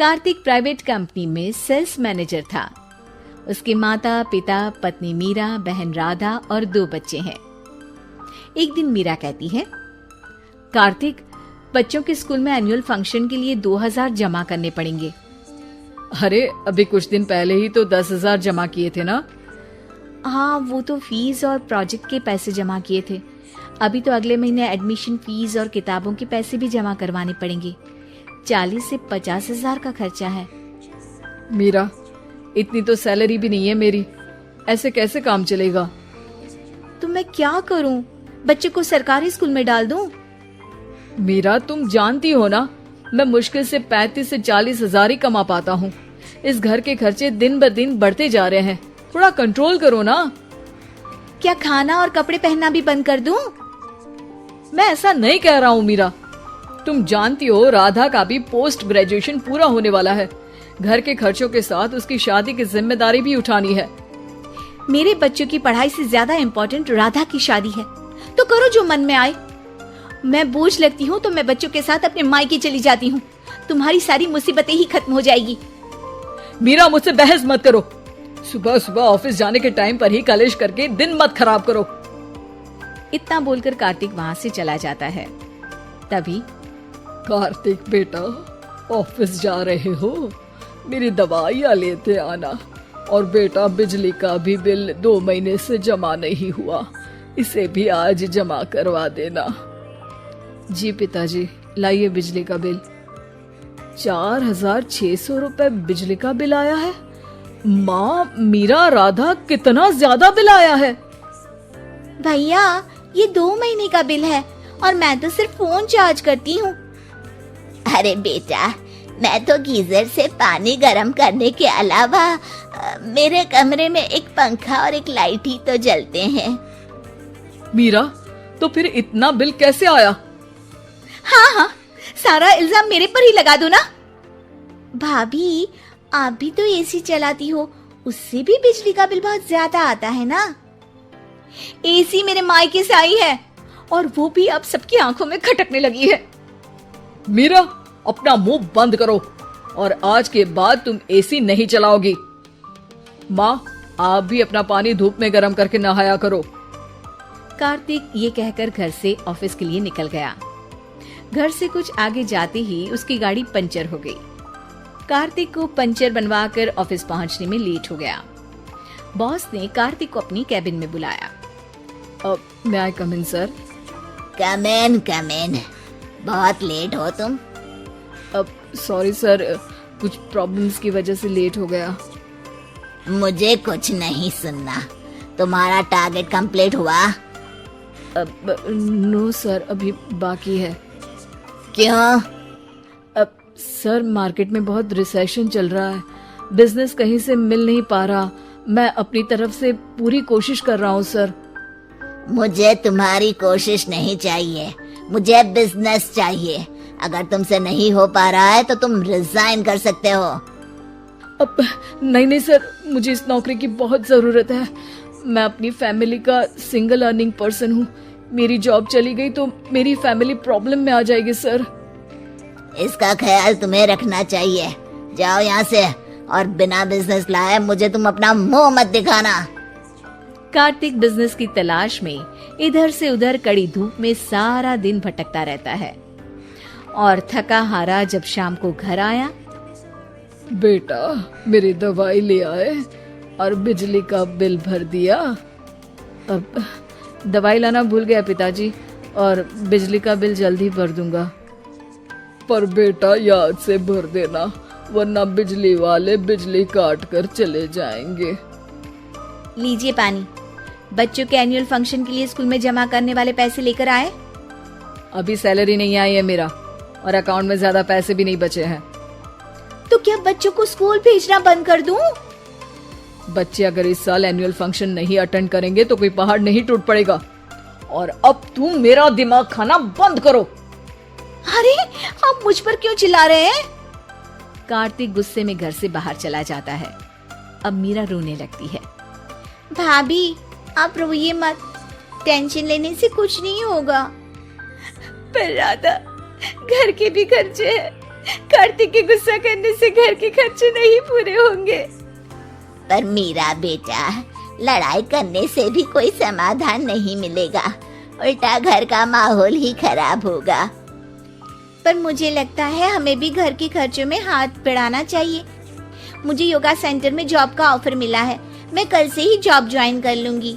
Kartik private company में sales manager था। उसके माता पिता, पत्नी मीरा, बहन राधा और 2 बच्चे हैं। एक दिन मीरा कहती है, कार्तिक, बच्चों के स्कूल में एनुअल फंक्शन के लिए 2000 जमा करने पड़ेंगे। अरे अभी कुछ दिन पहले ही तो 10,000 जमा किए थे ना। हाँ, वो तो फीस और प्रोजेक्ट के पैसे जमा किए थे। अभी तो अगले महीने एडमिशन फीस और किताबों के पैसे भी जमा करवाने पड़ेंगे। 40 से 50 हजार का खर्चा है। मीरा, इतनी तो सैलरी भी नहीं है मेरी, ऐसे कैसे काम चलेगा? तो मैं क्या करूं? बच्चे को सरकारी स्कूल में डाल दूं? मीरा, तुम जानती हो ना, मैं मुश्किल से 35 से 40 हजार ही कमा पाता हूँ। इस घर के खर्चे दिन ब दिन बढ़ते जा रहे हैं, थोड़ा कंट्रोल करो ना। क्या खाना और कपड़े पहनना भी बंद कर दूं? मैं ऐसा नहीं कह रहा हूँ मीरा। तुम जानती हो राधा का भी पोस्ट ग्रेजुएशन पूरा होने वाला है। घर के खर्चों के साथ उसकी शादी की जिम्मेदारी भी उठानी है। मेरे बच्चों की पढ़ाई से ज्यादा इम्पोर्टेंट राधा की शादी है, तो करो जो मन में आए। मैं बोझ लगती हूँ तो मैं बच्चों के साथ अपने मायके चली जाती हूँ। तुम्हारी सारी मुसीबतें ही खत्म हो जाएगी। मीरा, मुझसे बहस मत करो। सुबह सुबह ऑफिस जाने के टाइम पर ही कलेश करके दिन मत खराब करो। इतना बोलकर कार्तिक वहां से चला जाता है। तभी, कार्तिक बेटा, ऑफिस जा रहे हो? मेरी दवाइयाँ लेते आना। और बेटा, बिजली का भी बिल 2 महीने से जमा नहीं हुआ, इसे भी आज जमा करवा देना। जी पिताजी, लाइए बिजली का बिल। 4600 रुपए बिजली का बिल आया है। माँ, मीरा, राधा, कितना ज्यादा बिल आया है। भैया, ये 2 महीने का बिल है और मैं तो सिर्फ फोन चार्ज करती हूँ। अरे बेटा, मैं तो गीजर से पानी गर्म करने के अलावा मेरे कमरे में एक पंखा और एक लाइट ही तो जलते हैं। मीरा, तो फिर इतना बिल कैसे आया? हाँ, सारा इल्जाम मेरे पर ही लगा दो ना। भाभी, आप भी तो एसी चलाती हो, उससे भी बिजली का बिल बहुत ज्यादा आता है ना। एसी मेरे मायके से आई है और वो भी अब सबकी आंखों में खटकने लगी है। मीरा, अपना मुंह बंद करो और आज के बाद तुम एसी नहीं चलाओगी। माँ, आप भी अपना पानी धूप में गर्म करके नहाया करो। कार्तिक ये कहकर घर से ऑफिस के लिए निकल गया। घर से कुछ आगे जाते ही उसकी गाड़ी पंचर हो गई। कार्तिक को पंचर बनवाकर ऑफिस पहुंचने में लेट हो गया। बॉस ने कार्तिक को अपनी कैबिन में बुलाया। मे आई कम इन सर? कम इन। बहुत लेट हो तुम। सॉरी सर, कुछ प्रॉब्लम्स की वजह से लेट हो गया। मुझे कुछ नहीं सुनना। तुम्हारा टारगेट कंप्लीट हुआ? नो सर, अभी बाकी है। क्यों? सर, मार्केट में बहुत रिसेशन चल रहा है, बिजनेस कहीं से मिल नहीं पा रहा। मैं अपनी तरफ से पूरी कोशिश कर रहा हूँ सर। मुझे तुम्हारी कोशिश नहीं चाहिए, मुझे बिजनेस चाहिए। अगर तुमसे नहीं हो पा रहा है तो तुम रिजाइन कर सकते हो। अब नहीं सर, मुझे इस नौकरी की बहुत जरूरत है। मैं अपनी फैमिली का सिंगल अर्निंग पर्सन हूँ। मेरी जॉब चली गई तो मेरी फैमिली प्रॉब्लम में आ जाएगी सर। इसका ख्याल तुम्हें रखना चाहिए। जाओ यहाँ से और बिना बिजनेस लाए मुझे तुम अपना मुंह मत दिखाना। कार्तिक बिजनेस की तलाश में इधर से उधर कड़ी धूप में सारा दिन भटकता रहता है और थका हारा जब शाम को घर आया। बेटा, मेरी दवाई ले आए और बिजली का बिल भर दिया? अब दवाई लाना भूल गया पिताजी, और बिजली का बिल जल्दी भर दूंगा। पर बेटा, याद से भर देना, वरना बिजली वाले बिजली काट कर चले जाएंगे। लीजिए पानी। बच्चों के एनुअल फंक्शन के लिए स्कूल में जमा करने वाले पैसे लेकर आए? अभी सैलरी नहीं आई है मेरा, और अकाउंट में ज्यादा पैसे भी नहीं बचे हैं। तो क्या बच्चों को स्कूल भेजना बंद कर दूं? बच्चे अगर इस साल एनुअल फंक्शन नहीं अटेंड करेंगे तो कोई पहाड़ नहीं टूट पड़ेगा। और अब तुम मेरा दिमाग खाना बंद करो। अरे, आप मुझ पर क्यों चिल्ला रहे हैं? कार्तिक गुस्से में घर से बाहर चला जाता है। अब मीरा रोने लगती है। भाभी, आप रोइए मत, टेंशन लेने से कुछ नहीं होगा। पर राधा, घर के भी खर्चे हैं, कार्तिक के गुस्सा करने से घर के खर्चे नहीं पूरे होंगे। पर मीरा बेटा, लड़ाई करने से भी कोई समाधान नहीं मिलेगा, उल्टा घर का माहौल ही खराब होगा। पर मुझे लगता है हमें भी घर के खर्चों में हाथ बढ़ाना चाहिए। मुझे योगा सेंटर में जॉब का ऑफर मिला है, मैं कल से ही जॉब ज्वाइन कर लूंगी।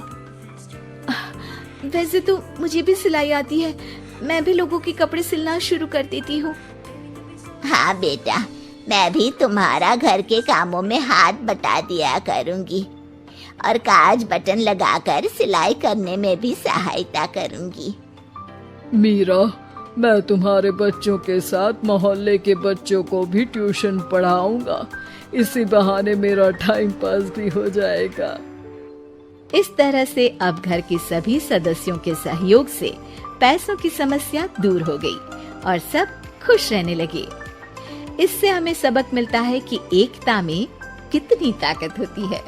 वैसे तो मुझे भी सिलाई आती है, मैं भी लोगों के कपड़े सिलना शुरू कर देती हूँ। हाँ बेटा, मैं भी तुम्हारा घर के कामों में हाथ बटा दिया करूंगी और काज बटन लगाकर सिलाई करने में भी सहायता करूंगी। मीरा, मैं तुम्हारे बच्चों के साथ मोहल्ले के बच्चों को भी ट्यूशन पढ़ाऊंगा। इसी बहाने मेरा टाइम पास भी हो जाएगा। इस तरह से अब घर के सभी सदस्यों के सहयोग से पैसों की समस्या दूर हो गई और सब खुश रहने लगे। इससे हमें सबक मिलता है कि एकता में कितनी ताकत होती है।